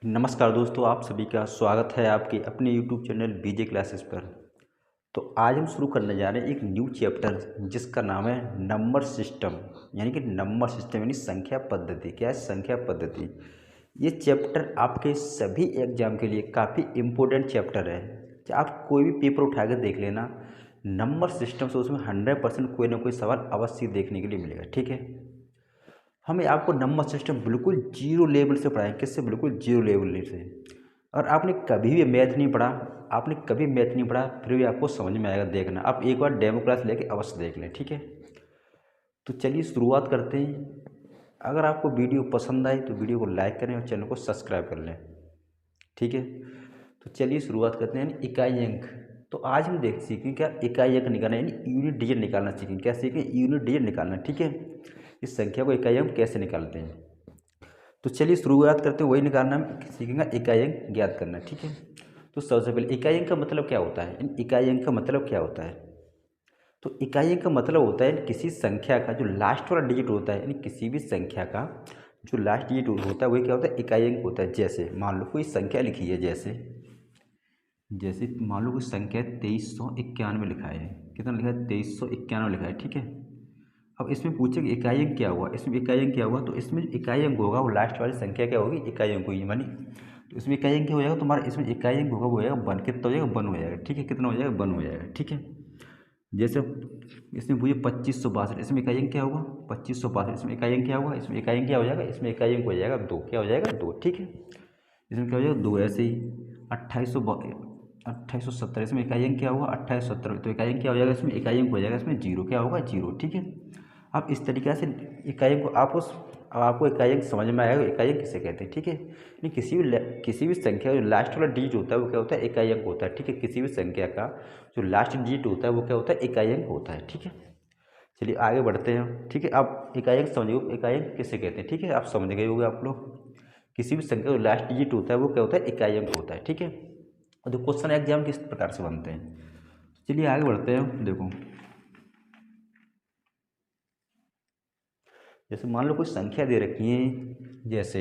नमस्कार दोस्तों, आप सभी का स्वागत है आपके अपने यूट्यूब चैनल बीजे क्लासेस पर। तो आज हम शुरू करने जा रहे हैं एक न्यू चैप्टर जिसका नाम है नंबर सिस्टम। यानी कि नंबर सिस्टम यानी संख्या पद्धति। क्या है? संख्या पद्धति। ये चैप्टर आपके सभी एग्जाम के लिए काफ़ी इम्पोर्टेंट चैप्टर है। चाहे आप कोई भी पेपर उठा कर देख लेना, नंबर सिस्टम से उसमें 100% कोई ना कोई सवाल अवश्य देखने के लिए मिलेगा। ठीक है, हमें आपको नंबर सिस्टम बिल्कुल जीरो लेवल से पढ़ाएं। किससे? बिल्कुल जीरो लेवल से। और आपने कभी भी मैथ नहीं पढ़ा, आपने कभी मैथ नहीं पढ़ा, फिर भी आपको समझ में आएगा। देखना, आप एक बार डेमो क्लास लेके अवश्य देख लें। ठीक है, तो चलिए शुरुआत करते हैं। अगर आपको वीडियो पसंद आए तो वीडियो को लाइक करें और चैनल को सब्सक्राइब कर लें। ठीक है, तो चलिए शुरुआत करते हैं। इकाई अंक। तो आज हम देख सीखें क्या इकाई अंक निकालना, यानी यूनिट डिजिट निकालना सीखें। क्या सीखें? यूनिट डिजिट निकालना। ठीक है, इस संख्या को इकाई अंक कैसे निकालते हैं। तो चलिए शुरुआत करते हैं। वही निकालना हम सीखेंगे, इकाई अंक ज्ञात करना। ठीक है, तो सबसे पहले इकाई अंक का मतलब क्या होता है? इकाई अंक का मतलब क्या होता है? तो इकाई अंक का मतलब होता है किसी संख्या का जो लास्ट वाला डिजिट होता है, यानी किसी भी संख्या का जो लास्ट डिजिट होता है वही क्या होता है? इकाई अंक होता है। जैसे मान लो कोई संख्या लिखी है, जैसे जैसे मान लो कोई संख्या 2391 लिखा है। कितना लिखा है? 2391 लिखा है। ठीक है, अब इसमें पूछे कि इकाई अंक क्या हुआ। इसमें इकाई अंक क्या हुआ, तो इसमें जो इकाई अंक होगा वो लास्ट वाली संख्या क्या होगी? इकाई अंक होगी। मानी तो इसमें इकाई अंक क्या हो जाएगा तुम्हारा? इसमें इकाई अंक होगा वो हो जाएगा वन। कितना हो जाएगा? वन हो जाएगा। ठीक है, कितना हो जाएगा? वन हो जाएगा। ठीक है, जैसे इसमें पूछे 2562, इसमें इकाई अंक क्या होगा? 2562। इसमें इकाई अंक क्या होगा? इसमें इकाई अंक क्या हो जाएगा? इसमें इकाई अंक हो जाएगा दो। क्या हो जाएगा? दो। ठीक है, इसमें क्या हो जाएगा? दो। ऐसे ही 2870, इसमें इकाई अंक क्या होगा? 2870। तो इकाई अंक क्या हो जाएगा? इसमें इकाई अंक हो जाएगा इसमें जीरो। क्या होगा? जीरो। ठीक है, अब इस तरीक़े से इकाई अंक को अब आपको इकाई अंक समझ में आएगा इकाई अंक किसे कहते हैं। ठीक है, यानी किसी भी संख्या का जो लास्ट वाला डिजिट होता है वो क्या होता है? इकाई अंक होता है। ठीक है, किसी भी संख्या का जो लास्ट डिजिट होता है वो क्या होता है? इकाई अंक होता है। ठीक है, चलिए आगे बढ़ते हैं। ठीक है, आप इकाई अंक समझिए, इकाई अंक किसे कहते हैं। ठीक है, आप समझ गए होंगे आप लोग। किसी भी संख्या का जो लास्ट डिजिट होता है वो क्या होता है? इकाई अंक होता है। ठीक है, और जो क्वेश्चन एग्जाम किस प्रकार से बनते हैं, चलिए आगे बढ़ते हैं। देखो, जैसे मान लो कोई संख्या दे रखी है, जैसे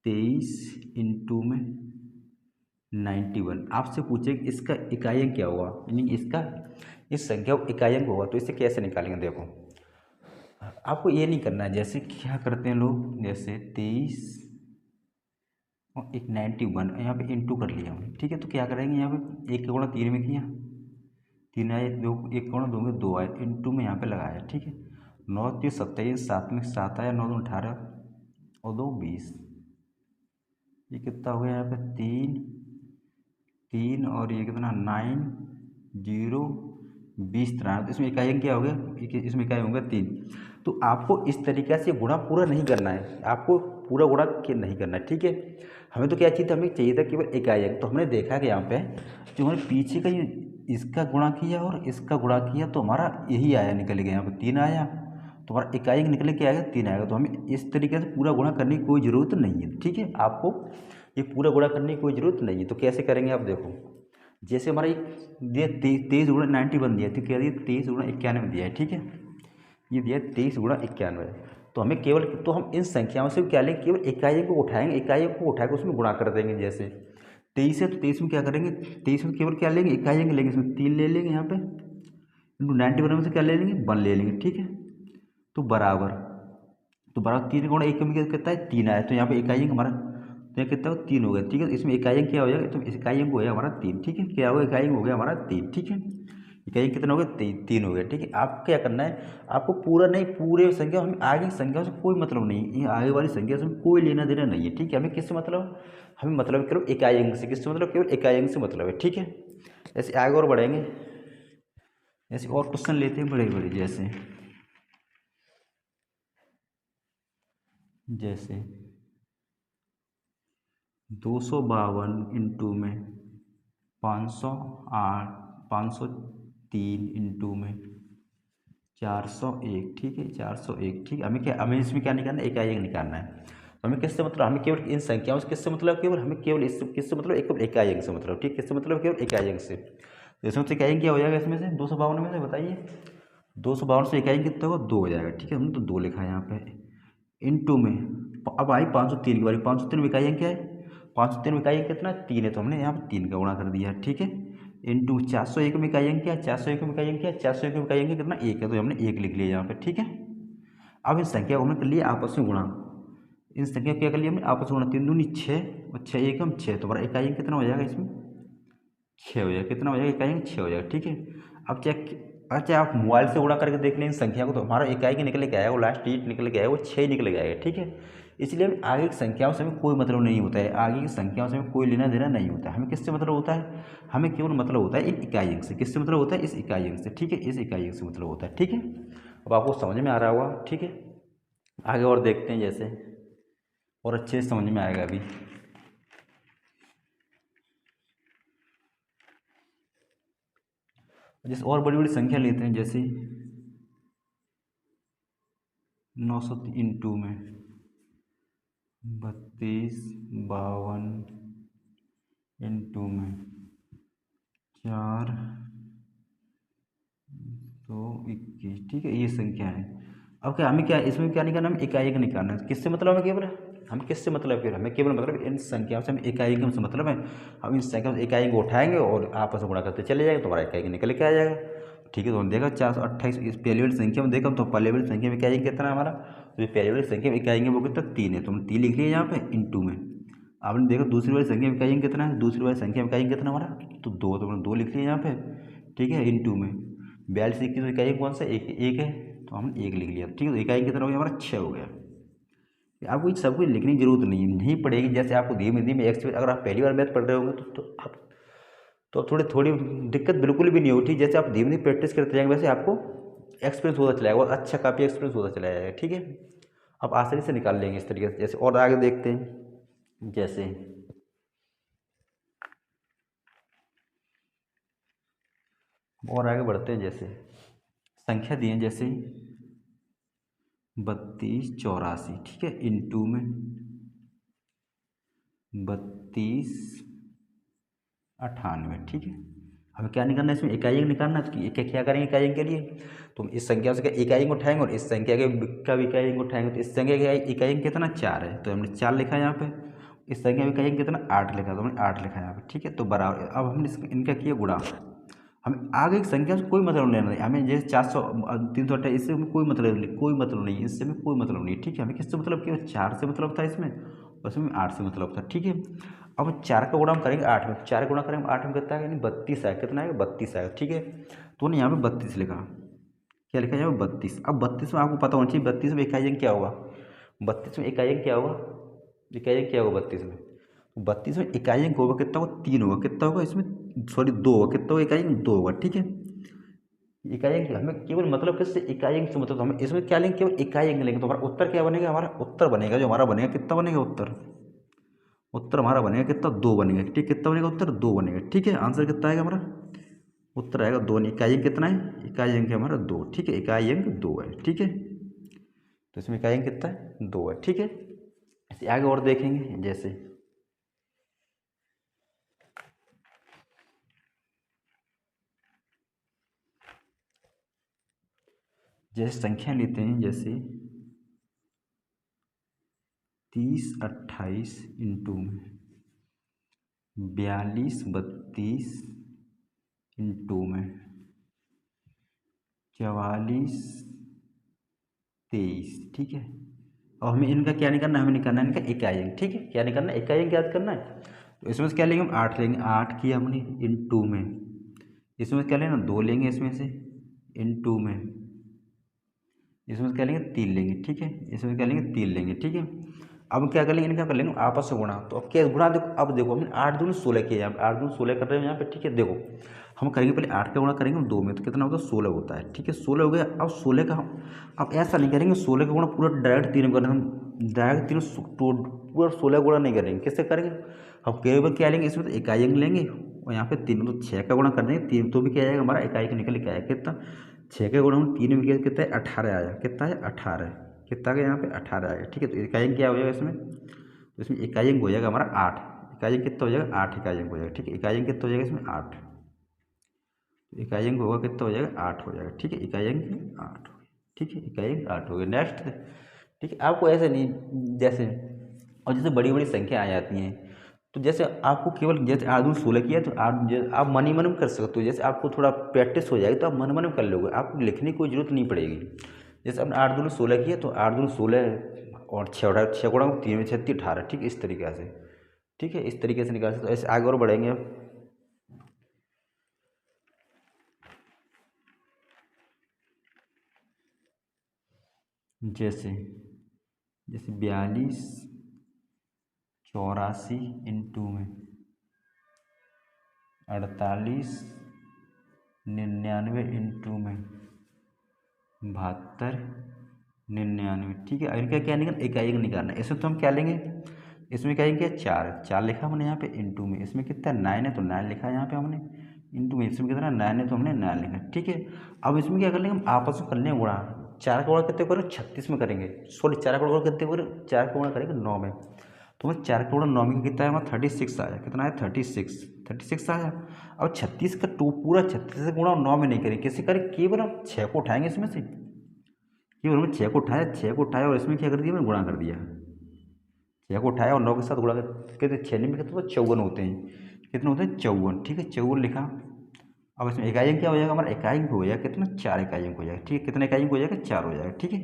23 इंटू में 91। आपसे पूछे कि इसका इकाई अंक क्या हुआ, यानी इसका इस संख्या को इकाई अंक होगा, तो इसे कैसे निकालेंगे। देखो, आपको ये नहीं करना है। जैसे क्या करते हैं लोग, जैसे 23 और एक 91 यहाँ पे इंटू कर लिया। ठीक है, तो क्या करेंगे, यहाँ पे एक का गुणा तीन में किया, तीन आए, दो एक गुणा दो में दो आए, इंटू में यहाँ पे लगाया। ठीक है, 9 3 27, सात में सात आया, 9 2 18 और 2 20। ये कितना हो गया? यहाँ पे तीन तीन और ये कितना? 9 0 20 तरह। तो इसमें इकाई अंक क्या हो गया? इसमें इकाई होगा तीन। तो आपको इस तरीक़े से गुणा पूरा नहीं करना है, आपको पूरा गुणा नहीं करना है। ठीक है, हमें तो क्या चाहिए था? हमें चाहिए था केवल इकाई अंक। तो हमने देखा कि यहाँ पे जो हमने पीछे का ये इसका गुणा किया और इसका गुणा किया तो हमारा यही आया, निकल गया। यहाँ पर तीन आया तो हमारा इकाई अंक निकल के आएगा तीन आएगा। तो हमें इस तरीके से पूरा गुणा करने की कोई ज़रूरत नहीं है। ठीक है, आपको ये पूरा गुणा करने की कोई ज़रूरत नहीं है। तो कैसे करेंगे आप देखो, जैसे हमारा एक दिया 23 गुणा 91 दिया, तो क्या दिया? 23 गुणा 91 दिया है। ठीक है, ये दिया 23 गुणा 91। तो हमें केवल, तो हम इन संख्याओं से क्या लेंगे? केवल इकाई को उठाएंगे, इकाई को उठा के उसमें गुणा कर देंगे। जैसे 23 है तो 23 में क्या करेंगे? 23 में केवल क्या लेंगे? इकाई अंक लेंगे, इसमें तीन ले लेंगे यहाँ पे, इंटू 91 में से क्या ले लेंगे? वन ले लेंगे। ठीक है, तो बराबर, तो बराबर तीन गुणा एक में कितना है? तीन आया। तो यहाँ पे इकाई अंक हमारा तो यहाँ कितना हो? तीन हो गया। ठीक है, इसमें इकाई अंक क्या हो जाएगा? तो इकाई अंक हो गया हमारा तीन। ठीक है, क्या होगा? इकाई अंक हो गया हमारा तीन। ठीक है, इकाई अंक कितना हो गया? तीन हो गया। ठीक है, आपको क्या करना है? आपको पूरा नहीं, पूरे संख्या, हमें आगे की संख्या से कोई मतलब नहीं, ये आगे वाली संख्या से हमें कोई लेना देना नहीं है। ठीक है, हमें किससे मतलब? हमें मतलब केवल इकाई अंक से। किससे मतलब? केवल इकाई अंक से मतलब है। ठीक है, ऐसे आगे और बढ़ेंगे, ऐसे और क्वेश्चन लेते हैं बड़े बड़े। जैसे 252 इंटू में 508, 503 इंटू में 401। ठीक है, 401। ठीक है, हमें क्या, हमें इसमें क्या निकालना है? इकाई अंक निकालना है। तो हमें किससे मतलब? हमें केवल इन संख्याओं से किससे मतलब? केवल हमें केवल इस किससे मतलब? केवल इकाई अंक से मतलब। ठीक, किससे मतलब? केवल इकाई अंक से। तो इसमें से इकाई अंक क्या हो जाएगा? इसमें से 252 में से बताइए, 252 से इकाई अंक कितना होगा? दो हो जाएगा। ठीक है, हमने तो दो लिखा है यहाँ पे, इंटू में अब आई 503 की बारी। 503 में इकाई अंक क्या है? 503 में इकाई अंक कितना? 3 है, तो हमने यहाँ पर 3 का गुणा कर दिया, ठीक है। इंटू 401 में इकाई अंक क्या है? 401 में इकाई अंक क्या है? 401 में इकाई अंक कितना? 1 है, तो हमने 1 लिख लिया यहाँ पे, ठीक है। अब इन संख्या को हमने कर लिया आपस में गुणा। इन संख्या को क्या कर लिया हमने? आपस में गुणा। 3 दूनी 6 और 6 एकम 6, तो हमारा इकाई अंक कितना हो जाएगा इसमें? 6 हो जाएगा। कितना हो जाएगा? इकाई अंक 6 हो जाएगा, ठीक है। अब चाहे आप मोबाइल से गुणा करके देख लें इन संख्या को, तो हमारा इकाई के निकल के आएगा, वो लास्ट डिजिट निकल के आएगा, वो 6 निकल के आएगा, ठीक है। इसलिए हमें आगे की संख्याओं से हमें कोई मतलब नहीं होता है, आगे की संख्याओं से हमें कोई लेना देना नहीं होता है। हमें किससे मतलब होता है? हमें केवल मतलब होता है इन इकाई अंक से। किससे मतलब होता है? इस इकाई अंक से, ठीक है। इस इकाई अंक से मतलब होता है, ठीक है। अब आपको समझ में आ रहा होगा, ठीक है। आगे और देखते हैं जैसे, और अच्छे से समझ में आएगा अभी। जैसे और बड़ी बड़ी संख्या लेते हैं, जैसे 900 इंटू में 32, 52 इंटू में 4, 221, ठीक है। ये संख्या है। अब क्या हमें क्या इसमें क्या निकालना? हमें इकाई अंक निकालना है। किससे मतलब है? केवल हम किससे मतलब है? हमें केवल मतलब इन संख्याओं से हमें इकाई अंक से मतलब है। हम इन संख्याओं से इकाई अंक उठाएंगे और आपस में गुणा करते चले जाएंगे, तो हमारा इकाई अंक निकल के आ जाएगा, ठीक है। तो हमने देखा 428, इस पहली वाली संख्या में देखा, तो पहले वाली संख्या में इकाई अंक कितना है हमारा? तो ये पहली वाली संख्या में इकाई अंक वो कितना? 3 है, तो हमने 3 लिख लिया यहाँ पे इंटू में। आपने देखा दूसरी वाली संख्या में इकाई अंक कितना है? दूसरी वाली संख्या में इकाई अंक कितना हमारा? तो 2, तो हमने 2 लिख लिया यहाँ पे, ठीक है, इंटू में 42 21 तो इकाई अंक कौन सा? एक है, तो हमने 1 लिख लिया, ठीक है। तो इकाई कितना हो गया हमारा? 6 हो गया। आपको सब कुछ लिखने की जरूरत नहीं पड़ेगी। जैसे आपको धीमे धीमे एक्सपीरियंस, अगर आप पहली बार मैथ पढ़ रहे होंगे तो थोड़ी थोड़ी दिक्कत बिल्कुल भी नहीं होती। जैसे आप धीमे धीमे प्रैक्टिस करते जाएंगे, वैसे आपको एक्सपीरियंस होता चला जाएगा, और अच्छा काफ़ी एक्सपीरियंस होता चला जाएगा, ठीक है। आप आसानी से निकाल लेंगे इस तरीके से। जैसे और आगे देखते हैं, जैसे और आगे बढ़ते हैं, जैसे संख्या दी है जैसे 32 84, ठीक है, इंटू में 32 98, ठीक है। हमें क्या निकालना है? इसमें इकाई अंक निकालना है। तो क्या करेंगे इकाई अंक के लिए? तो हम इस संख्या से क्या इकाई अंक उठाएंगे, और इस संख्या के का भी इकाई अंक उठाएंगे। तो इस संख्या का इकाई अंक कितना? 4 है, तो हमने 4 लिखा यहाँ पे। इस संख्या में इकाई अंक कितना? 8 लिखा, तो हमने 8 लिखा यहाँ पे, ठीक है। तो बराबर, अब हमने इनका किया गुणा। हमें आगे की संख्या से कोई मतलब लेना नहीं। हमें जैसे 400 328, इससे हमें कोई मतलब नहीं, कोई मतलब नहीं, इससे हमें कोई मतलब नहीं, ठीक है। हमें किससे मतलब? केवल 4 से मतलब था इसमें, और इसमें 8 से मतलब था, ठीक है। अब 4 का गुणा हम करेंगे 8 में, 4 का गुणा करेंगे 8 में कितना आएगा? यानी 32 आएगा। कितना आएगा? 32 आएगा, ठीक है। तो उन्होंने यहाँ पे 32 लिखा। क्या लिखा? यहाँ पे 32। अब 32 में आपको पता होना चाहिए 32 में इकाई अंक क्या होगा? 32 में इकाई अंक क्या होगा? इकाई अंक क्या होगा 32 में? 32 में इकाई अंक होगा कितना होगा? 3 होगा। कितना होगा इसमें? सॉरी 2 होगा। कितना होगा? इकाई अंक 2 होगा, ठीक है। इकाई अंक हमें केवल मतलब किससे? इकाई अंक से मतलब। तो हमें इसमें क्या लेंगे? केवल इकाई अंक लेंगे, तो हमारा उत्तर क्या बनेगा? हमारा उत्तर बनेगा, जो हमारा बनेगा कितना बनेगा उत्तर? उत्तर हमारा बनेगा कितना? 2 बनेगा, ठीक। कितना बनेगा उत्तर? 2 बनेगा, ठीक है। आंसर कितना आएगा हमारा? उत्तर आएगा 2। इकाई अंक कितना है? इकाई अंक है हमारा 2, ठीक है। इकाई अंक 2 है, ठीक है। तो इसमें इकाई अंक कितना है? 2 है, ठीक है। इसे आगे और देखेंगे, जैसे संख्या लेते हैं, जैसे 30 28 इंटू में 42 32 इंटू में 44 23, ठीक है। और हमें इनका क्या निकालना है? हमें निकालना है इनका इकाई अंक, ठीक है। क्या निकालना है? इकाई अंक याद करना है। तो इसमें से क्या लेंगे हम? 8 लेंगे। 8 किया हमने इंटू में, इसमें से क्या लेना? 2 लेंगे इसमें से, इंटू में इसमें से क्या लेंगे? 3 लेंगे, ठीक है। इसमें से क्या लेंगे? 3 लेंगे, ठीक है। अब क्या कर लेंगे? इनका कर लेंगे आपस में गुणा। तो अब क्या गुणा? देखो, अब देखो हमने 8 दूनी 16 किया यहाँ पे, 8 दूनी 16 कर रहे हैं यहाँ पे, ठीक है। देखो हम करेंगे पहले 8 का गुणा करेंगे हम 2 में, तो कितना होता है? 16 होता है, ठीक है। 16 हो गया। अब 16 का हम अब ऐसा नहीं करेंगे 16 का गुणा पूरा डायरेक्ट 3 में करेंगे हम, डायरेक्ट 3 पूरा 16 गुणा नहीं करेंगे। किससे करेंगे? हम केवल क्या लेंगे? इसमें तो इकाई अंक लेंगे, और यहाँ पे 3 तो 6 का गुणा कर देंगे। 3 तो भी क्या आएगा हमारा? इकाई का निकल के आएगा कितना? 6 का गुणा हम 3 में किया कितना है? 18 आया। कितना है? 18। कितना का यहाँ पे? 18 आएगा, ठीक है। तो इकाई अंक क्या हो जाएगा इसमें? तो इसमें इकाई अंक हो जाएगा हमारा 8। इकाई अंक कितना हो जाएगा? 8 इकाई अंक हो जाएगा, ठीक है। इकाई अंक कितना हो जाएगा इसमें? 8। इकाई अंक होगा कितना हो जाएगा? 8 हो जाएगा, ठीक है। इकाई अंक 8 हो गया, ठीक है। इकाई अंक 8 हो गया। नेक्स्ट ठीक है, आपको ऐसे नहीं जैसे, और जैसे बड़ी बड़ी संख्या आ जाती हैं तो जैसे आपको केवल जैसे 8×16 किया तो आप मन ही मन में कर सकते हो। जैसे आपको थोड़ा प्रैक्टिस हो जाएगी तो आप मन मन में कर लोगे, आपको लिखने की कोई जरूरत नहीं पड़ेगी। जैसे आपने 8×16 किया तो 8×16 और 6 3 में 36 18, ठीक है, इस तरीके से, ठीक है, इस तरीके से निकाल सकते हो। ऐसे आगे और बढ़ेंगे अब। जैसे जैसे 42 84 इंटू में 48 99 इंटू में 72 99, ठीक है। इनका क्या निकालना, इकाई का निकालना है। इसमें तो हम क्या लेंगे, इसमें क्या है, चार चार लिखा हमने यहाँ पे इंटू में, इसमें कितना 9 है तो 9 लिखा है यहाँ पे हमने, इंटू में इसमें कितना 9 है तो हमने 9 लिखा, ठीक है। अब इसमें क्या कर लेंगे, हम आपस में कर लेंगे गुणा। 4 का गुणा कितने करें, 36 में करेंगे, सॉरी 4 का गुणा कितने करें, 4 का गुणा करेंगे 9 में। तो हमें 4 का गुणा 9 में कितना है, हमारा 36 आया, कितना है 36 आया। अब 36 का पूरा 36 से गुणा 9 में नहीं करें, किसी करें, केवल हम 6 को उठाएंगे इसमें से, केवल हमने 6 को उठाया, 6 को उठाया और इसमें क्या कर दिया, मैंने गुणा कर दिया। 6 को उठाया और 9 के साथ गुणा कर, कितने 6 में कितने, तो 54 होते हैं, कितने होते हैं 54, ठीक है, 54 लिखा। अब इसमें इकाई अंक क्या हो जाएगा, हमारा इकाई अंक हो जाएगा कितना, 4 इकाई अंक हो जाएगा, ठीक है, कितना इकाई अंक हो जाएगा, 4 हो जाएगा, ठीक है।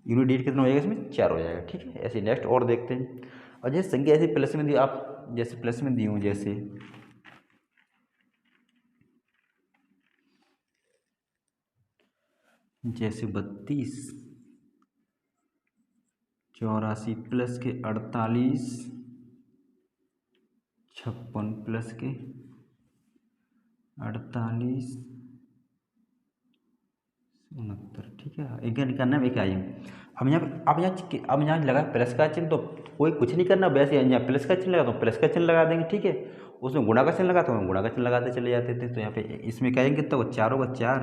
यूनिट डिजिट कितना हो जाएगा इसमें, 4 हो जाएगा, ठीक है। ऐसे नेक्स्ट और देखते हैं। और जैसे संख्या ऐसे प्लस में दी, आप जैसे प्लस में दी हूँ, जैसे 32 84 प्लस के 48 56 प्लस के 48 69, ठीक है। एक निकालना है इकाई। अब यहाँ पे अब यहाँ लगा प्लस का चिन्ह, तो कोई कुछ नहीं करना, वैसे यहाँ प्लस का चिन्ह लगा तो प्लस का चिन्ह लगा देंगे, ठीक है। उसमें गुणा का चिन्ह लगा तो हम गुणा का चिन्ह लगाते चले जाते थे। तो यहाँ पे इसमें इकाई कितना होगा, 4 होगा, 4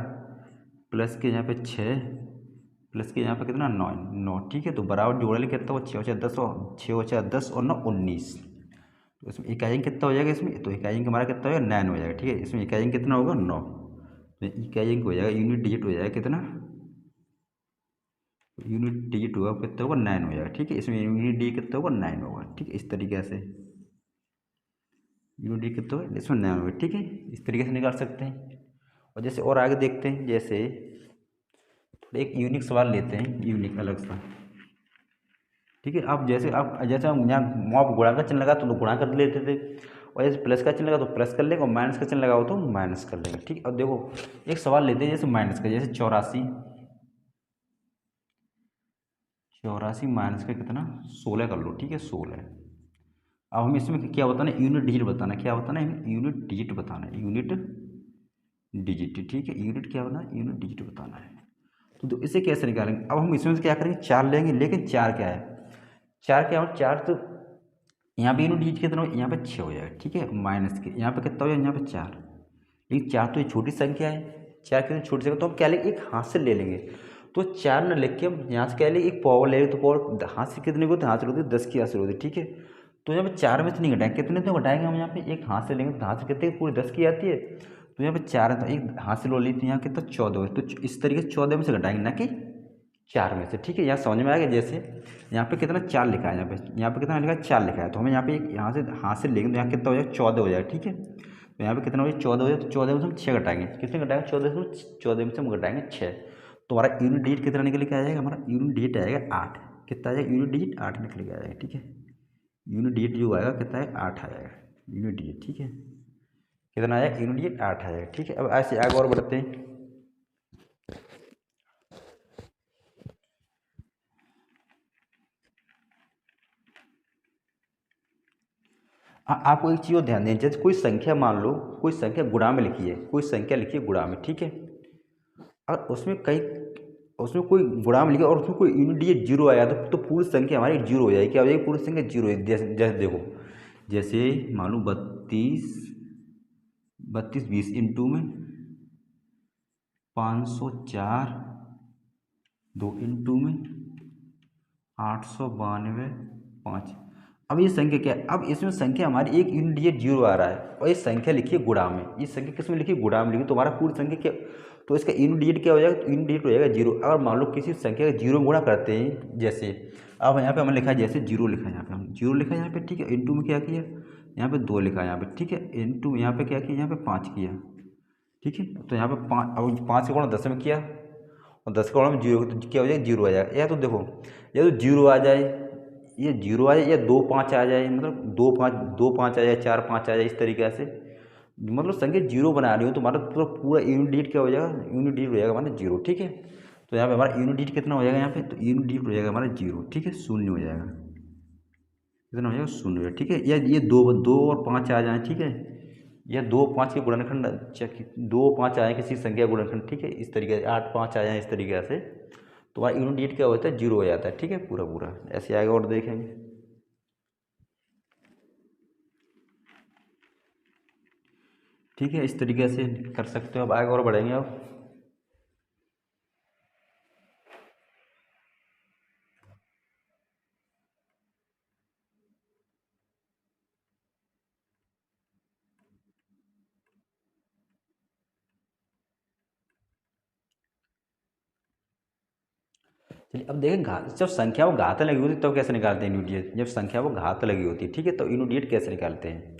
प्लस के यहाँ पे 6 प्लस के यहाँ पे कितना 9 9, ठीक है। तो बराबर जोड़ ले कितना होगा, 6 और 4 10 और 6 और 4 10 और 9 19। तो इसमें इकाई कितना हो जाएगा इसमें, तो इकाई अंक हमारा कितना हो जाएगा 9 हो जाएगा, ठीक है। इसमें इकाई अंक कितना होगा 9, तो इकाई अंक हो जाएगा, यूनिट डिजिट हो जाएगा कितना, यूनिट डिजिट होगा कितना होगा 9 हो जाएगा, ठीक है। इसमें यूनिट डिजिट कितना होगा 9 होगा, ठीक है। इस तरीके से यूनिट डिजिट कितना होगा, इसमें 9 होगा, ठीक है। इस तरीके से निकाल सकते हैं। और जैसे और आगे देखते हैं, जैसे थोड़ा एक यूनिक सवाल लेते हैं, यूनिक अलग सा, ठीक है। अब जैसे हम यहाँ वहाँ गुणा का चिन्ह लगा तो गुणा कर लेते थे, और जैसे प्लस का चिन्ह लगा तो प्लस कर लेंगे, और माइनस का चिन्ह लगाओ तो माइनस कर लेंगे, ठीक है। अब देखो एक सवाल लेते हैं जैसे माइनस का, जैसे 84 माइनस का कितना 16 कर लो, ठीक है, 16। अब हमें इसमें क्या बताना है, यूनिट डिजिट बताना है, क्या बताना है, यूनिट डिजिट बताना है, यूनिट डिजिट, ठीक है। यूनिट क्या बताना है, यूनिट डिजिट बताना है। तो इसे कैसे निकालेंगे, अब हम इसमें से क्या करेंगे, 4 लेंगे, लेकिन 4 क्या है, 4 क्या हो, 4 तो यहाँ पे यूनिट डिजिट कितना हो, यहाँ पे 6 हो जाएगा, ठीक है, माइनस के यहाँ पे कितना हो जाएगा, यहाँ पे 4। लेकिन 4 तो ये छोटी संख्या है, 4 कितनी छोटी संख्या, तो हम क्या लेंगे, एक हाथ से ले लेंगे। तो 4 न लिख के हम यहाँ से क्या लेंगे, एक पावर ले लेंगे, तो पावर हाथ से कितने को होती है, हाथ से होती है 10 की हासिल होती है, ठीक है। तो यहाँ पे 4 में से नहीं घटाएंगे, कितने तो घटाएंगे हम यहाँ पे, एक हाथ से लेंगे तो हाथ से कितने पूरी 10 की आती है, तो यहाँ पे 4 है तो एक हाथ से लो ली थी, यहाँ कितना 14 है, तो इस तरीके से 14 में से घटाएंगे, ना कि 4 में से, ठीक है। यहाँ समझ में आ गया। जैसे यहाँ पे कितना 4 लिखा है, यहाँ पे कितना लिखा है 4 लिखा है, तो हमें यहाँ पे एक यहाँ से हाथ से लेंगे तो यहाँ कितना हो जाएगा 14 हो जाएगा, ठीक है। तो यहाँ पे कितना हो जाएगा 14 हो जाएगा, तो 14 में से हम 6 घटाएंगे, कितने घटाएंगे 14 में से हम घटाएंगे 6। तो हमारा यूनिट डिजिट कितना निकल के आ जाएगा, हमारा यूनिट डिजिट आएगा 8, कितना आ जाएगा, यूनिट डिजिट 8 निकल के आ जाएगा, ठीक है। यूनिट डिजिट जो आएगा कितना है 8 आ जाएगा यूनिट डिजिट, ठीक है। कितना आया, यूनिट डिजिट 8 आ जाएगा, ठीक है। अब ऐसे आगे और बढ़ते हैं। आपको एक चीज़ और ध्यान दें, जैसे कोई संख्या मान लो, कोई संख्या गुणा में लिखी है, कोई संख्या लिखी है गुणा में, ठीक है। और उसमें कोई गुणा में लिखा और उसमें कोई यूनिट डिजिट 0 आया तो पूरी संख्या हमारी 0 हो जाएगी, क्या हो जाएगी, पूरी संख्या 0 है। जैसे जैसे देखो, जैसे मान लो 32 20 इंटू में 504 2 इंटू में 892 5। अब ये संख्या क्या है, अब इसमें संख्या हमारी एक यूनिट डिजिट 0 आ रहा है, और ये संख्या लिखी है गुणा में, ये संख्या किस में लिखी है, गुणा में लिखी, तो हमारा पूरी संख्या क्या, तो इसका यूनिट डिजिट क्या हो जाएगा, तो यूनिट डिजिट हो जाएगा जीरो। अगर मान लो किसी संख्या का जीरो गुणा करते हैं, जैसे अब यहाँ पे हमने लिखा है, जैसे जीरो लिखा है यहाँ पे, हम जीरो लिखा है यहाँ पे, ठीक है, इंटू में क्या किया, यहाँ पे 2 लिखा है यहाँ पे, ठीक है, इंटू यहाँ पे क्या किया, यहाँ पे 5 किया, ठीक है। तो यहाँ पे 5, अब 5 का गुणा 10 में किया और 10 का गुणा में जीरो, तो क्या हो जाएगा, जीरो आ जाएगा। या तो देखो, या तो जीरो आ जाए, ये जीरो आ जाए, या 2 5 आ जाए, मतलब 2 5 आ जाए, 4 5 आ जाए, इस तरीके से मतलब संख्या जीरो बना रही हो तो हमारा पूरा पूरा यूनिट डिजिट क्या हो जाएगा, यूनिट डिजिट हो जाएगा हमारा जीरो, ठीक है। तो यहाँ पे हमारा यूनिट डिजिट कितना हो जाएगा यहाँ पे, तो यूनिट डिजिट हो जाएगा हमारा जीरो, ठीक है, शून्य हो जाएगा, कितना हो जाएगा, शून्य हो जाएगा, ठीक है। या ये दो और 5 आ जाए, ठीक है, या 2 5 के गुणनखंड, 2 5 आए किसी संख्या गुणनखंड, ठीक है, इस तरीके से 8 5 आ जाए, इस तरीके से तो हमारा यूनिट डिजिट क्या होता है, जीरो हो जाता है, ठीक है, पूरा पूरा ऐसे आएगा। और देखेंगे, ठीक है, इस तरीके से कर सकते हो। अब आगे और बढ़ेंगे। अब चलिए, अब देखें जब संख्या वो घात लगी होती है तब कैसे निकालते हैं यूनिट डिजिट, जब संख्या वो घात लगी होती है, ठीक है, तो यूनिट डिजिट कैसे निकालते हैं।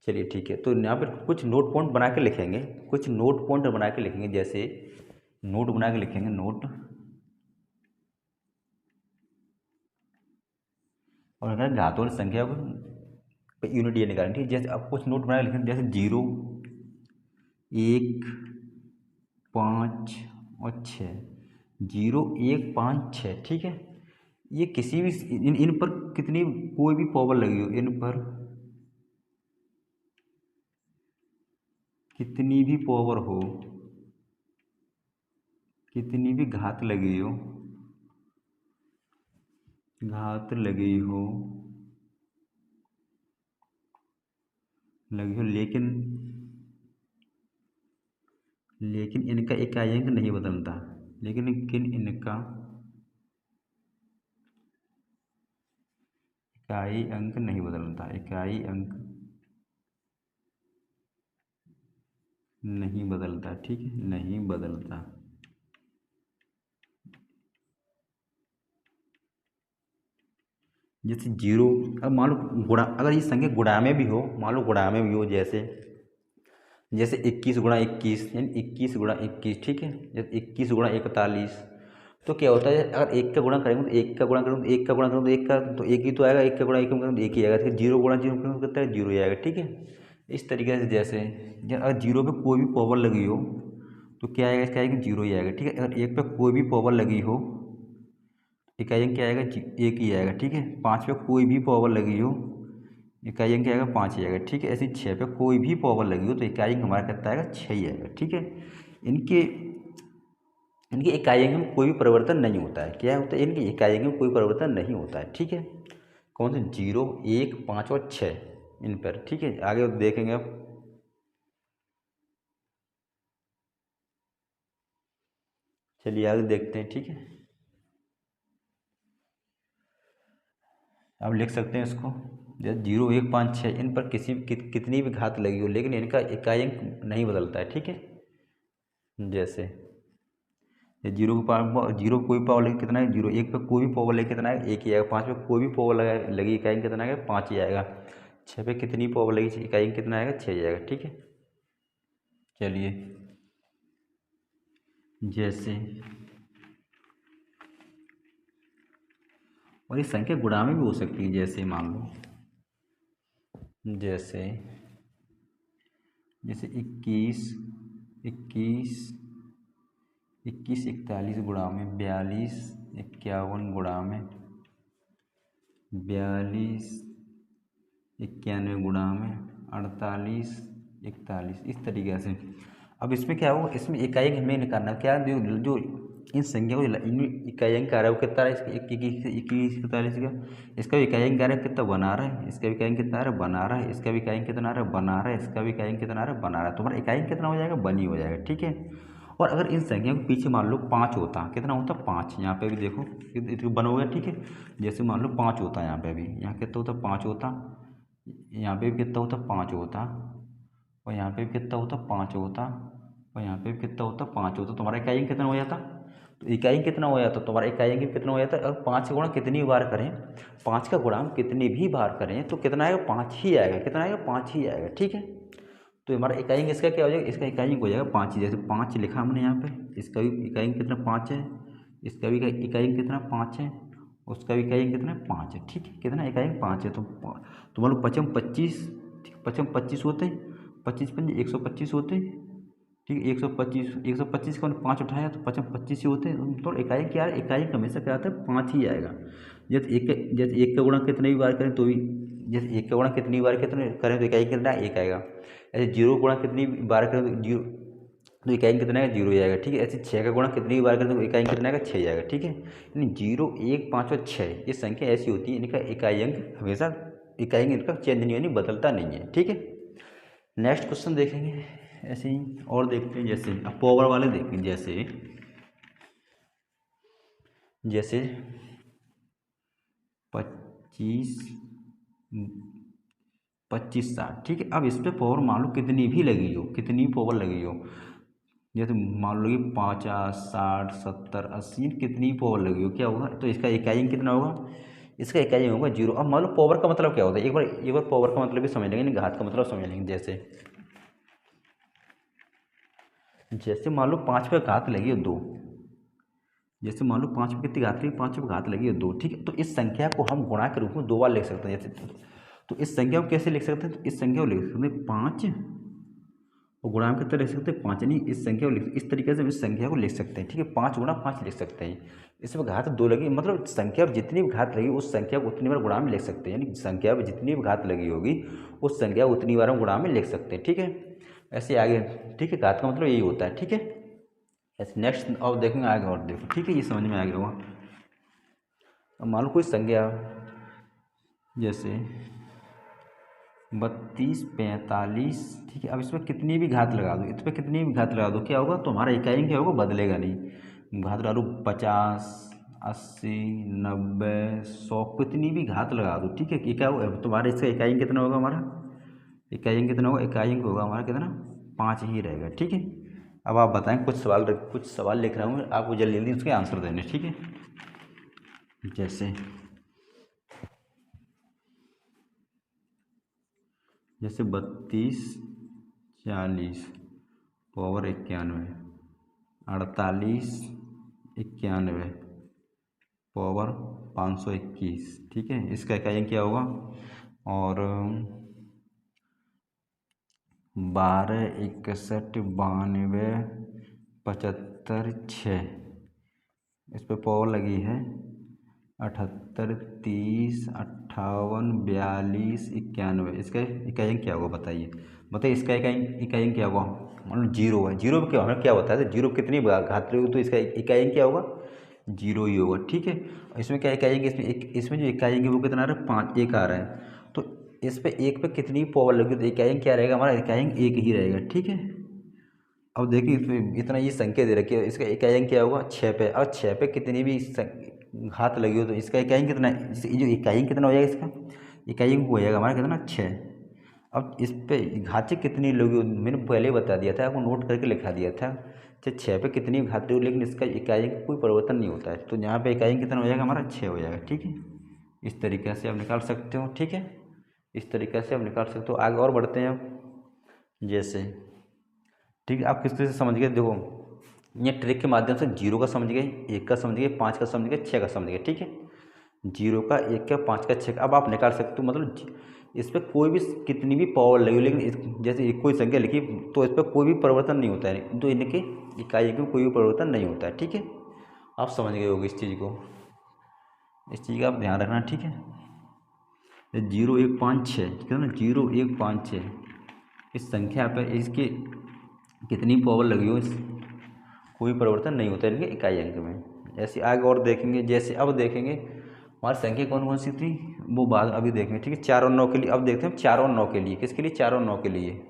चलिए ठीक है, तो यहाँ पर कुछ नोट पॉइंट बना के लिखेंगे, कुछ नोट पॉइंट बना के लिखेंगे, जैसे नोट बना के लिखेंगे, नोट। और अगर घात वाली संख्या को यूनिट डिजिट निकालेंगे, ठीक है। जैसे अब कुछ नोट बना के लिखेंगे, जैसे 0 1 5 और 6, 0 1 5 6, ठीक है। ये किसी भी इन पर कितनी कोई भी पावर लगी हो, इन पर कितनी भी पावर हो, कितनी भी घात लगी हो, घात लगी हो, लेकिन इनका इकाई अंक नहीं बदलता, लेकिन इनका इकाई अंक नहीं बदलता, इकाई अंक नहीं बदलता, ठीक है, नहीं बदलता। जैसे 0, अब मान लो गुणा, अगर ये संख्या गुणा में भी हो, मान लो गुणा में भी हो, जैसे 21 गुणा 21, यानी 21 गुणा 21, ठीक है, जैसे 21 गुणा 41, तो क्या होता है, अगर एक का गुणा करेंगे तो एक का गुणा करेंगे तो एक का गुणा करेंगे तो एक का, तो एक ही तो आएगा, एक का गुणा एक करेंगे तो एक ही आएगा, तो 0 गुणा 0 करेंगे तो कितना है, 0 ही आएगा, ठीक है। इस तरीके से जैसे अगर 0 पे कोई भी पावर लगी हो तो क्या आएगा, इसका आएगा 0 ही आएगा, ठीक है। अगर 1 पे कोई भी पावर लगी हो, इकाई अंक क्या आएगा, 1 ही आएगा, ठीक है। 5 पे कोई भी पावर लगी हो, इकाई अंक क्या आएगा, 5 ही आएगा, ठीक है। ऐसे 6 पे कोई भी पावर लगी हो तो इकाई अंक हमारा कितना आएगा, 6 ही आएगा, ठीक है। इनके इनकी इकाई अंक में कोई भी परिवर्तन नहीं होता है, क्या होता है, इनकी इकाई अंक में कोई परिवर्तन नहीं होता है, ठीक है। कौन से, 0 1 5 और 6, इन पर, ठीक है। आगे देखेंगे अब, चलिए आगे देखते हैं, ठीक है। अब लिख सकते हैं इसको, जैसे 0 1 5 6, इन पर कितनी भी घात लगी हो लेकिन इनका इकाई अंक नहीं बदलता है, ठीक है। जैसे ये 0 को पावर, 0 कोई पावर लगी कितना है, 0, 1 पे कोई भी पावर लगी कितना है, 1 ही आएगा। 5 पे कोई भी पावर लगी इकाई अंक कितना आएगा, 5 ही आएगा। 6 पे कितनी पावर लगी इकाई अंक कितना आएगा, 6 ही आएगा, ठीक है। चलिए, जैसे और ये संख्या गुणा में भी हो सकती है, जैसे मान लो, जैसे 21 21 21 41 गुणा में 42 51 गुणा में 42 91 गुणा में 48 41, इस तरीके से। अब इसमें क्या होगा, इसमें इकाई अंक हमें निकालना क्या, जो इन संख्या को इकाई अंक आ रहा है वो कितना है, इसका 21 41 का, इसका भी इकाई अंक आ रहा है कितना, बना रहा है, इसका भी इकाई अंक कितना आ रहा है, बना रहा है, इसका भी इकाई अंक कितना आ रहा है, बना रहा है, इसका भी इकाई अंक कितना आ रहा है, बना रहा है। तुम्हारा इकाई अंक कितना हो जाएगा, बनी हो जाएगा, ठीक है। और अगर इन संख्या को पीछे मान लो 5 होता, कितना होता, 5, यहाँ पे भी देखो बन हो गया, ठीक है। जैसे मान लो 5 होता, यहाँ पे भी, यहाँ कितना होता, 5 होता, यहाँ पे भी कितना होता, 5 होता, और यहाँ पे भी कितना होता, 5 होता, और यहाँ पे कितना होता 5 होता, तुम्हारा इकाई अंक कितना हो जाता, तो इकाई अंक कितना हो जाता, तुम्हारा इकाई अंक कितना हो जाता। अगर 5 का गुणा कितनी बार करें, 5 का गुणा हम कितनी भी बार करें तो कितना आएगा, 5 ही आएगा। कितना आएगा, 5 ही आएगा। ठीक है, तो हमारा इकाई अंक इसका क्या हो जाएगा, इसका इकाई अंक हो जाएगा 5 ही। जैसे 5 लिखा हमने यहाँ पे, इसका भी इकाई अंक कितना 5 है, इसका भी इकाई अंक कितना 5 है, उसका भी इकाई अंक कितना 5 है। ठीक है, कितना इकाई अंक 5 है। तो मान लो 5 25, 25 होते हैं, 25 पंजे 125 होते हैं। ठीक है, 125 का 5 उठाया तो 25 ही होते हैं। तो इकाई क्या है, इकाई हमेशा क्या आता है, 5 ही आएगा। जैसे एक का गुणा कितनी भी बार करें तो भी, जैसे एक का गुणा कितनी बार कितने करें तो इकाई कितना, एक आएगा। ऐसे जीरो गुणा कितनी बार करें तो जीरो, तो इकाई कितना आएगा, जीरो ही आएगा। ठीक है, ऐसे 6 का गुणा कितनी भी बार करें तो इकाई कितना आएगा, 6 आएगा। ठीक है, यानी 0 1 5 और 6 ये संख्या ऐसी होती है, इनका इकाई अंक हमेशा, इकाई अंक इनका चेंज नहीं, यानी बदलता नहीं है। ठीक है, नेक्स्ट क्वेश्चन देखेंगे ऐसे ही और देखते हैं। जैसे अब पावर वाले देखेंगे, जैसे जैसे 25 25 60। ठीक है, अब इस पर पावर मान लो कितनी भी लगी हो, कितनी पावर लगी हो, जैसे मान लो कि 50 60 70 80 कितनी पावर लगी हो, क्या होगा, तो इसका इकाई अंक कितना होगा, इसका इकाई अंक होगा 0। अब मान लो पावर का मतलब क्या होता है, एक बार पावर का मतलब भी समझ लेंगे, घात का मतलब समझ लेंगे। जैसे मान लो 5 पे घात लगी हो 2, जैसे मान लो 5 पे कितनी घात लगी, 5 पे घात लगी है 2। ठीक है, तो इस संख्या को हम गुणा के रूप में 2 बार लिख सकते हैं। जैसे तो इस संख्या को कैसे लिख सकते हैं, तो इस संख्या को लिख सकते हैं 5 और गुणा में कितना लिख सकते हैं 5, नहीं इस संख्या को लिख, इस तरीके से हम इस संख्या को लिख सकते हैं। ठीक है, 5 गुणा 5 लिख सकते हैं। इसमें घात 2 लगी, मतलब संख्या पर जितनी भी घात लगी उस संख्या को उतनी बार गुणा में लिख सकते हैं, यानी संख्या पर जितनी भी घात लगी होगी उस संख्या को उतनी बार हम गुणा में लिख सकते हैं। ठीक है, ऐसे आगे। ठीक है, घात का मतलब यही होता है। ठीक है, ऐसे नेक्स्ट अब देखेंगे आगे और देखो। ठीक है, ये समझ में आ गया होगा। अब मान लो कोई संख्या जैसे 32 45। ठीक है, अब इसमें कितनी भी घात लगा दो, इस पर कितनी भी घात लगा दो, क्या होगा, तो हमारा इकाई क्या होगा, बदलेगा नहीं। घात लगा दो 50 80 90 100, कितनी भी घात लगा दो। ठीक है, क्या होगा तुम्हारा, इसका इकाई कितना होगा, हमारा इकाई अंक कितना होगा, इकाई अंक होगा हमारा कितना 5 ही रहेगा। ठीक है, अब आप बताएं, कुछ सवाल लिख रहा हूँ, आपको जल्दी जल्दी उसके आंसर देने। ठीक है, जैसे जैसे 32 40 पावर 91, 48 91 पावर 521। ठीक है, इसका इकाई क्या होगा, और 12 61 92 75 6, इस पर पावर लगी है 78 30 58 42 91। इसका इकाई अंक क्या होगा, बताइए इसका इकाई अंक क्या होगा। मान लो 0 है, 0 क्या हमें क्या बताया था, 0 कितनी घात लगी तो इसका इकाई अंक क्या होगा, 0 ही होगा। ठीक है, इसमें क्या इकाई अंक, इसमें जो इकाई अंक है वो कितना आ रहा है, 5 1 आ रहा है। तो इस पे एक पे कितनी पावर लगी तो इकाई अंक क्या रहेगा, हमारा इकाई अंक 1 ही रहेगा। ठीक है, अब देखिए इसमें इतना ये संख्या दे रखी है, इसका इकाई अंक क्या होगा 6 पे, और 6 पे कितनी भी घात लगी हो तो इसका इकाई अंक कितना है, ये जो इकाई अंक कितना हो जाएगा, इसका इकाई अंक हो जाएगा हमारा कितना 6। अब इस पे घात से कितनी लगी हो, मैंने पहले ही बता दिया था, आपको नोट करके लिखा दिया था, चाहे 6 पे कितनी घात लगी हो, लेकिन इसका इकाई अंक कोई परिवर्तन नहीं होता है। तो यहाँ पे इकाई अंक कितना हो जाएगा, हमारा 6 हो जाएगा। ठीक है, इस तरीके से आप निकाल सकते हो। ठीक है, इस तरीके से आप निकाल सकते हो। आगे और बढ़ते हैं अब। जैसे ठीक है, आप किस तरह से समझ गए, देखो ये ट्रिक के माध्यम से 0 का समझ गए, 1 का समझ गए, 5 का समझ गए, 6 का समझ गए। ठीक है, 0 का 1 का 5 का 6 का अब आप निकाल सकते हो, मतलब इस पर कोई भी कितनी भी पावर लगी हो, लेकिन जैसे एक कोई संख्या लिखी तो इस पर कोई भी परिवर्तन नहीं होता है, तो इनके इकाई में कोई भी परिवर्तन नहीं होता है। ठीक है, आप समझ गए होगे इस चीज़ को, इस चीज़ का आप ध्यान रखना। ठीक है, 0 1 5 6 कितना, 0 1 5 6 इस संख्या पर इसके कितनी पावर लगी हो, इस कोई परिवर्तन नहीं होता है इनके इकाई अंक में। ऐसे आगे और देखेंगे। जैसे अब देखेंगे हमारी संख्या कौन कौन सी थी, वो बात अभी देखेंगे। ठीक है, 4 और 9 के लिए अब देखते हैं, 4 और 9 के लिए, किसके लिए, 4 और 9 के लिए।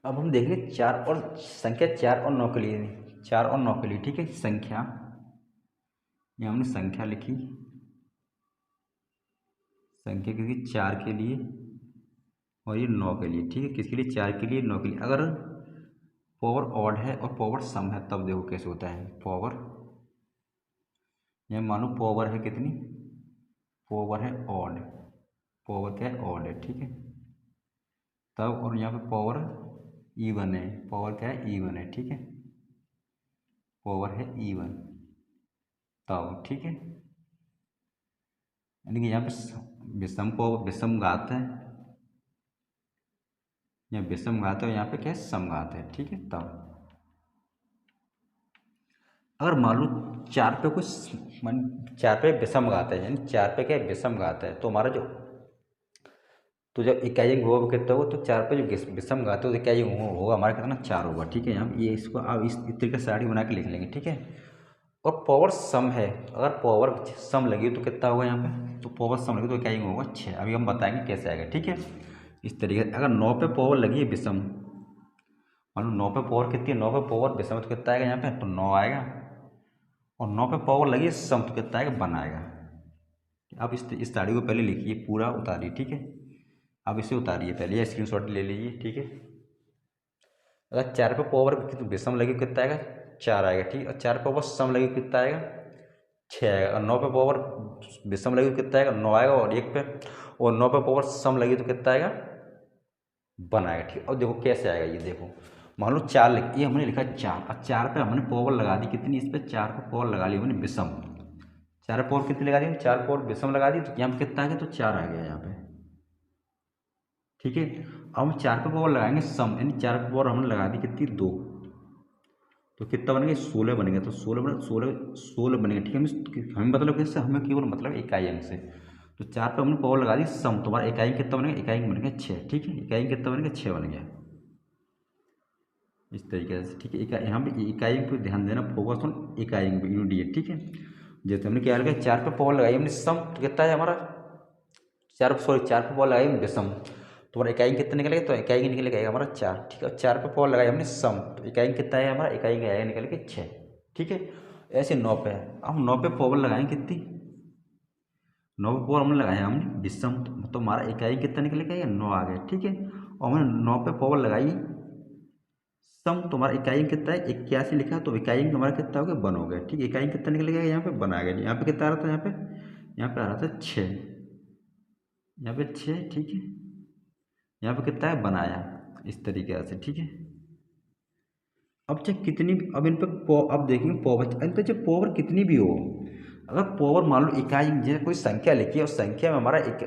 अब हम देखेंगे संख्या 4 और 9 के लिए, 4 और 9 के लिए, ठीक है। संख्या, ये हमने संख्या लिखी, संख्या किसकी, 4 के लिए और ये 9 के लिए, ठीक है। किसके लिए, 4 के लिए, 9 के लिए। अगर पावर ऑड है और पावर सम है तब देखो कैसे होता है। पावर, ये मानो पावर है कितनी, पावर है ऑड, पावर क्या है, ऑड है, ठीक है। तब और यहाँ पे पावर इवन है, पावर क्या है, इवन है, ठीक है। पावर है इवन तब, ठीक है। यानी कि यहाँ पे विषम पावर, विषम घात है, यहाँ विषम घात है और यहाँ पे क्या है, समघात है, ठीक है। तब अगर मान लो 4 पे कुछ मान 4 पे विषम घात है, यानी 4 पे क्या है, विषम घात है, तो हमारा जो, तो जब इकाई अंक होगा वो कितना होगा, तो 4 पे जो विषम घात है तो इकाई अंक होगा हमारा कितना, 4 होगा, ठीक है। हम ये इसको अब इस तरीके से साड़ी बना के लिख लेंगे, ठीक है। और पावर सम है, अगर पावर सम लगी तो कितना होगा यहाँ पे, तो पावर सम लगी तो इकाई अंक होगा 6। अभी हम बताएंगे कैसे आएगा, ठीक है। इस तरीके से अगर 9 पे पावर लगी है विषम, मान लो 9 पे पावर कितनी है, 9 पे पावर विषम है तो कितना आएगा यहाँ पे, तो 9 आएगा। और 9 पे पावर लगी है सम तो कितना आएगा, 1 आएगा। अब इस ताड़ी को पहले लिखिए, पूरा उतारिए, ठीक है। अब इसे उतारिए पहले, या स्क्रीनशॉट ले लीजिए, ठीक है। अगर 4 पे पावर विषम लगी कितना आएगा, 4 आएगा, ठीक है। और 4 पे पावर सम लगी कितना आएगा, 6 आएगा। और 9 पे पावर विषम लगी तो कितना आएगा, 9 आएगा। और 1 पे, और 9 पे पावर सम लगी तो कितना आएगा, 1 आएगा, ठीक है। अब देखो कैसे आएगा, ये देखो मान लो 4 ये हमने लिखा 4, और 4 पे हमने पावर लगा दी कितनी, इस पर 4 पे पावर लगा ली हमने विषम, 4 पे पावर कितनी लगा दी, 4 पावर विषम लगा दी, तो यहाँ पे कितना आ गया, तो 4 आ गया यहाँ पे, ठीक है। अब हम 4 पे पावर लगाएंगे सम, यानी 4 पे पावर हमने लगा दी कितनी, 2, तो कितना बनेगा, 16 बनेगा। तो 16 बने, 16 बनेगा, ठीक है। हमें मतलब कैसे, हमें केवल मतलब इकाई अंक से, तो 4 पे हमने पावर लगा दी सम, तुम्हारा इकाई कितना बनेगा, इकाई बन गया 6, ठीक है। इकाई कितना बनेगा, 6 बन गया, इस तरीके से, ठीक है। इकाई, यहाँ पे इकाई अंक पे ध्यान देना, फोकस ऑन इकाई अंक यूनिट, ठीक है। जैसे हमने क्या लगा, 4 पे पावर लगाई हमने सम, तो कितना है हमारा 4, सॉरी 4 पे पावर लगाई हमने विषम, तुम्हारा इकाई कितना निकलेगा, तो इकाई निकलेगा हमारा 4, ठीक है। और 4 पे पावर लगाई हमने सम, तो इकाई कितना है हमारा, इकाई आएगा निकल के 6, ठीक है। ऐसे 9 पे है, अब 9 पे पावर लगाएंगे कितनी, 9 पे पावर हमने लगाया हमने विषम, तो हमारा इकाई कितना निकलेगा, ये 9 आ गया, ठीक है। और हमने 9 पे पावर लगाई सम, तुम्हारा इकाई कितना है, 81 लिखा, तो इकाई तुम्हारा कितना हो गया, 1 हो गया, ठीक है। इकाई कितना निकलेगा, यहाँ पे 1 आ गया, यहाँ पे कितना आ रहा था, यहाँ पे आ रहा था 6, यहाँ पे 6, ठीक है। यहाँ पे कितना है, बनाया, इस तरीके से, ठीक है। अब चाहे कितनी, अब इन पर अब देखेंगे पावर, इन पर चाहे पावर कितनी भी हो, अगर पावर मान लो इकाई, जैसे कोई संख्या लिखी है और संख्या में हमारा एक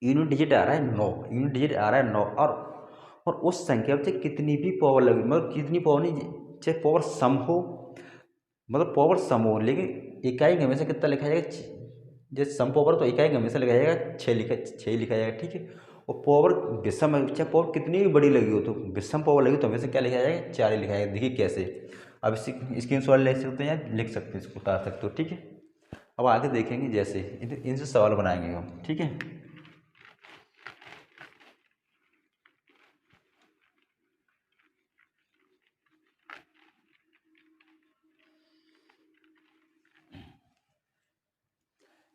यूनिट डिजिट आ रहा है 9, यूनिट डिजिट आ रहा है 9, और उस संख्या में चाहे कितनी भी पावर लगे, मतलब कितनी पावर नहीं, चाहे पावर सम हो, मतलब पावर सम हो, लेकिन इकाई हमेशा कितना लिखा जाएगा, जैसे सम पावर तो इकाई हमेशा लिखा जाएगा 6 लिखा जाएगा, ठीक है। और पावर विषम है, चाहे पावर कितनी भी बड़ी लगी हो, तो विषम पावर लगी तो हमेशा क्या लिखा जाएगा, 4 ही लिखा जाएगा। देखिए कैसे, अब इसी स्क्रीनशॉट ले सकते हैं या लिख सकते हैं, इसको उतार सकते हो, ठीक है। अब आगे देखेंगे, जैसे इनसे सवाल बनाएंगे हम, ठीक है।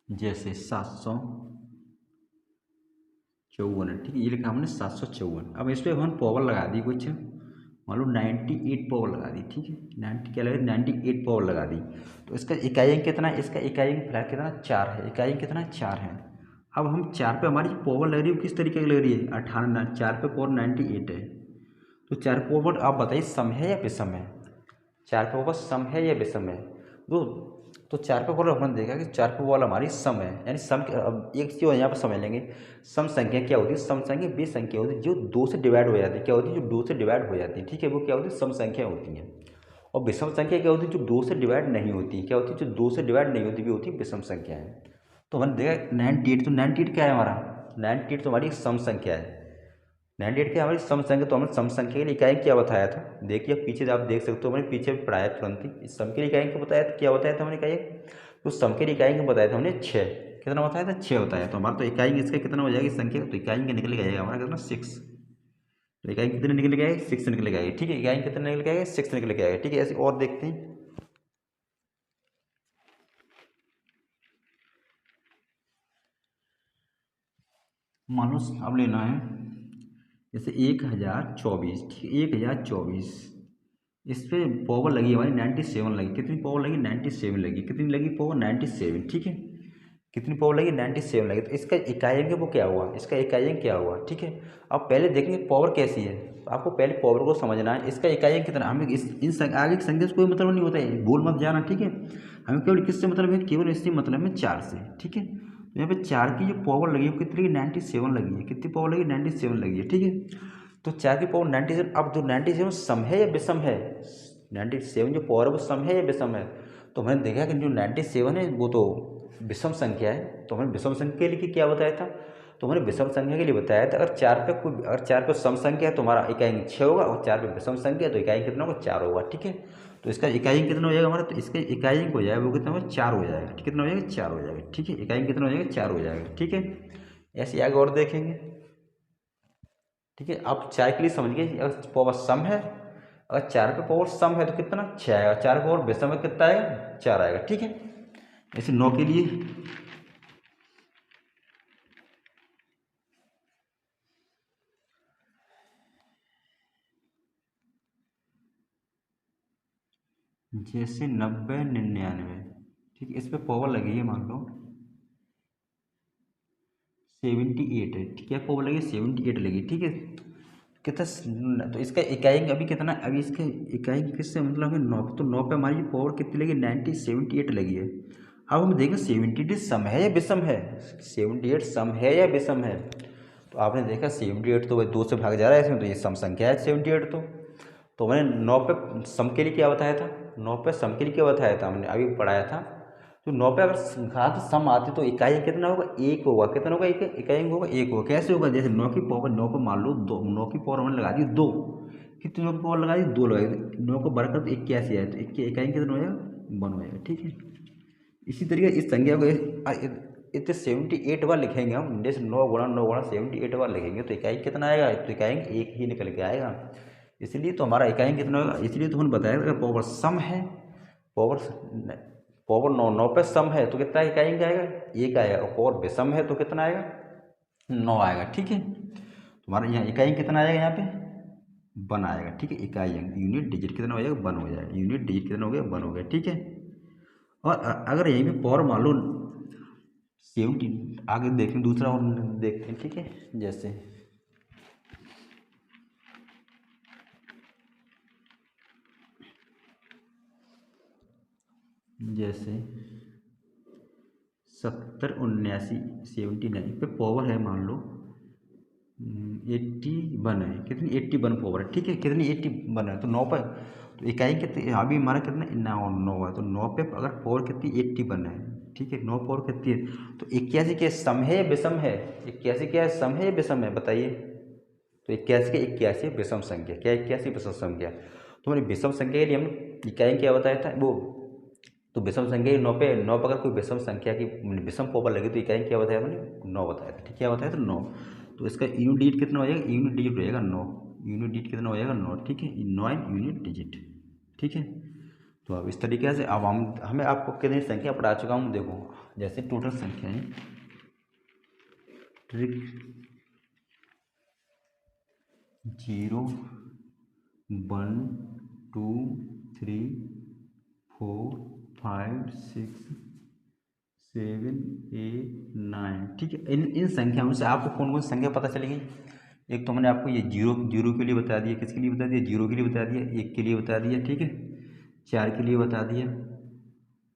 जैसे 754, ठीक है, ये लिखा हमने 754। अब इस पर हम पावर लगा दी कुछ, मान लो 98 पावर लगा दी, ठीक है। 90 क्या लगा दी, 98 पावर लगा दी, तो इसका इकाई अंक कितना है, इसका इकाई अंक फिलहाल कितना, 4 है, इकाई अंक कितना है, 4 है। अब हम 4 पे हमारी पावर लग रही है, किस तरीके की लग रही है, 98, 4 पे पावर 98 है, तो 4 पावर आप बताइए सम है या विषम है, 4 पे पावर सम है या विषम है, तो 4 पे पावर हमने देखा कि 4 पे पावर हमारी सम है, यानी सम, अब एक चीज़ यहाँ पर समझ लेंगे, सम संख्या क्या होती है, सम संख्या वे संख्या होती है जो 2 से डिवाइड हो जाती है, क्या होती है, जो 2 से डिवाइड हो जाती है, ठीक है, वो क्या होती है, सम संख्या होती है। और विषम संख्या क्या होती है, जो 2 से डिवाइड नहीं होती, क्या होती है, जो 2 से डिवाइड नहीं होती, भी होती है विषम संख्या है। तो हमने देखा 98, तो 98 क्या है हमारा, 98 तो हमारी सम संख्या है, 98 क्या हमारी सम संख्या, तो हमने सम संख्या के लिए इकाई क्या बताया था, देखिए पीछे आप देख सकते हो, हमने पीछे पढ़ाया तुरंत ही, इस सम के लिए इकाई क्या बताया था, क्या बताया था हमने इकाई, तो सम के लिए इकाई क्या बताया था हमने 6, कितना बताया था, 6 बताया, तो हमारा तो इकाई इसका कितना हो जाएगी संख्या, तो इकाई का निकल जाएगा हमारा कितना, 6, तो इकाई कितने निकल के आएगी, 6 निकल के आएगी। ठीक है, इकाई कितने निकल के आएगी, 6 निकल के आएगी। ठीक है, ऐसे और देखते हैं। मान लो अब लेना है जैसे 1024। ठीक है, 1024, इस पे पावर लगी हमारी 97 लगी। कितनी पावर लगी, 97 लगी। कितनी लगी पावर, 97। ठीक है, कितनी पावर लगी, 97 लगी। तो इसका इकाई अंक वो क्या हुआ, इसका इकाई अंक क्या हुआ। ठीक है, अब पहले देखेंगे पावर कैसी है। आपको पहले पावर को समझना है, इसका इकाई अंक कितना। हमें आगे की संख्या से कोई मतलब नहीं होता है, भूल मत जाना। ठीक है, हमें केवल किससे मतलब है, केवल इससे मतलब है 4 से। ठीक है, तो यहाँ पे 4 की जो पावर लगी है कितनी लगी, 97 लगी है। कितनी पावर लगी, 97 लगी है। ठीक है, तो 4 की पावर 97। अब जो 97 सम है या विषम है, 97 जो पावर है वो सम है या विषम है। तो मैंने देखा कि जो 97 है वो तो विषम संख्या है। तो मैंने विषम संख्या के लिए क्या बताया था, तो मैंने विषम संख्या के लिए बताया था अगर 4 पे सम संख्या है तो हमारा इकाई अंक 6 होगा, और 4 पे विषम संख्या है तो इकाई अंक कितना होगा, 4 होगा। ठीक है, तो इसका इकाई अंक कितना हो जाएगा हमारा, तो इसका इकाई अंक हो जाएगा वो कितना होगा, 4 हो जाएगा। ठीक, कितना हो जाएगा, 4 हो जाएगा। ठीक है, इकाई अंक कितना हो जाएगा, 4 हो जाएगा। ठीक है, ऐसे आगे और देखेंगे। ठीक है, अब 4 के लिए समझ गए, अगर पावर सम है, अगर 4 पे पावर सम है तो कितना, 6 आएगा। 4 पे पावर विषम है कितना आएगा, 4 आएगा। ठीक है, ऐसे 9 के लिए जैसे 90 99। ठीक है, इस पे पावर लगी है मान लो 78 है। ठीक है, पावर लगी 78 लगी। ठीक है, कितना, तो इसका इकाई अंक अभी कितना, अभी इसका इकाई अंक किससे मतलब है 9। तो 9 पे हमारी पावर कितनी लगी, 78 लगी है। अब हम देखें 78 सम है या विषम है, 78 सम है या विषम है। तो आपने देखा 78 तो भाई 2 से भाग जा रहा है इसमें, तो ये सम संख्या है 78। तो मैंने 9 पे सम के लिए क्या बताया था, 9 पे सम के लिए क्या बताया था, हमने अभी पढ़ाया था। तो 9 पे अगर घात सम आती तो इकाई अंक कितना होगा, 1 होगा। कितना होगा, इकाई अंक होगा 1 होगा। कैसे होगा, जैसे 9 की पावर, 9 पे मान लो 2, 9 की पावर हमने लगा दी 2। कितनी 9 की पावर लगा दी, 2 लगा दी। 9 को बढ़कर तो 81 आया, तो इकाई अंक कितना हो जाएगा, 1 हो जाएगा। ठीक है, इसी तरीके इस संख्या को इतने 78 बार लिखेंगे हम, जैसे 9 गुणा 78 बार लिखेंगे तो इकाई कितना आएगा, तो इकाई अंक 1 ही निकल के आएगा। इसलिए तो हमारा इकाई अंक कितना होगा, इसलिए तो हमने बताया अगर पावर सम है, पावर पावर 9 पे सम है तो कितना इकाई अंक आएगा, 1 आएगा। और पावर विषम है तो कितना आएगा, 9 आएगा। ठीक है, तुम्हारा यहाँ इकाई अंक कितना आएगा, यहाँ पे 1 आएगा। ठीक है, इकाई अंक यूनिट डिजिट कितना हो जाएगा, 1 हो जाएगा। यूनिट डिजिट कितना हो गया, 1 हो गया। ठीक है, और अगर यहीं पे पावर मान लो 70, आगे देखें दूसरा और देखते हैं। ठीक है, जैसे जैसे 70 79 79 पे पावर है मान लो 81 है। कितनी 81 पावर है। ठीक है, कितनी 81 है, तो 9 पर तो इकाई कितनी, अभी हमारा कितना 9 है, तो 9 पे अगर पावर कितनी 81 है। ठीक है, 9 पावर कितनी है, तो 81 क्या सम है या विषम है, 81 क्या है, सम है या विषम है, बताइए। तो 81 के 81 विषम संख्या, क्या 81 विषम संख्या। तो मैंने विषम संख्या के लिए हमने इकाई क्या बताया था वो, तो विषम संख्या 9 पे अगर कोई विषम संख्या की विषम पावर लगी तो इकाई क्या बताया मैंने, 9 बताया था। ठीक है, क्या बताया था, 9। तो इसका यूनिट डिजिट कितना हो जाएगा, यूनिट डिजिट हो जाएगा 9। यूनिट डिजिट कितना हो जाएगा, 9। ठीक है, 9 यूनिट डिजिट। ठीक है, तो अब इस तरीके से अब हमें आपको कितनी संख्या पढ़ा चुका हूँ, देखो जैसे टोटल संख्या है ट्रिक 0 1 2 3 4 5 6 7 8 9। ठीक है, इन संख्याओं से आपको कौन कौन सी संख्या पता चलेगी। एक तो मैंने आपको ये जीरो जीरो के लिए बता दिया, किसके लिए बता दिया, 0 के लिए बता दिया, 1 के लिए बता दिया। ठीक है, 4 के लिए बता दिया,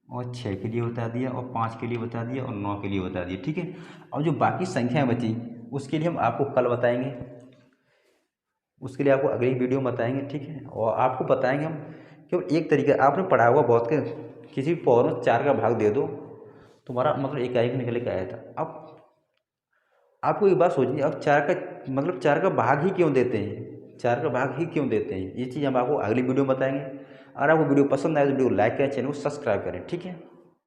और 6 के लिए बता दिया, और 5 के लिए बता दिया, और 9 के लिए बता दिया। ठीक है, और जो बाकी संख्याएं बची उसके लिए हम आपको कल बताएंगे, उसके लिए आपको अगली वीडियो में बताएंगे। ठीक है, और आपको बताएंगे हम केवल एक तरीका, आपने पढ़ा हुआ बहुत के किसी भी पावर में 4 का भाग दे दो तुम्हारा मतलब इकाई में निकल के आया था। अब आपको एक बात सोचिए, अब 4 का मतलब 4 का भाग ही क्यों देते हैं, 4 का भाग ही क्यों देते हैं, ये चीज़ हम आपको अगली वीडियो में बताएंगे। अगर आपको वीडियो पसंद आए तो वीडियो को लाइक करें, चैनल को सब्सक्राइब करें। ठीक है।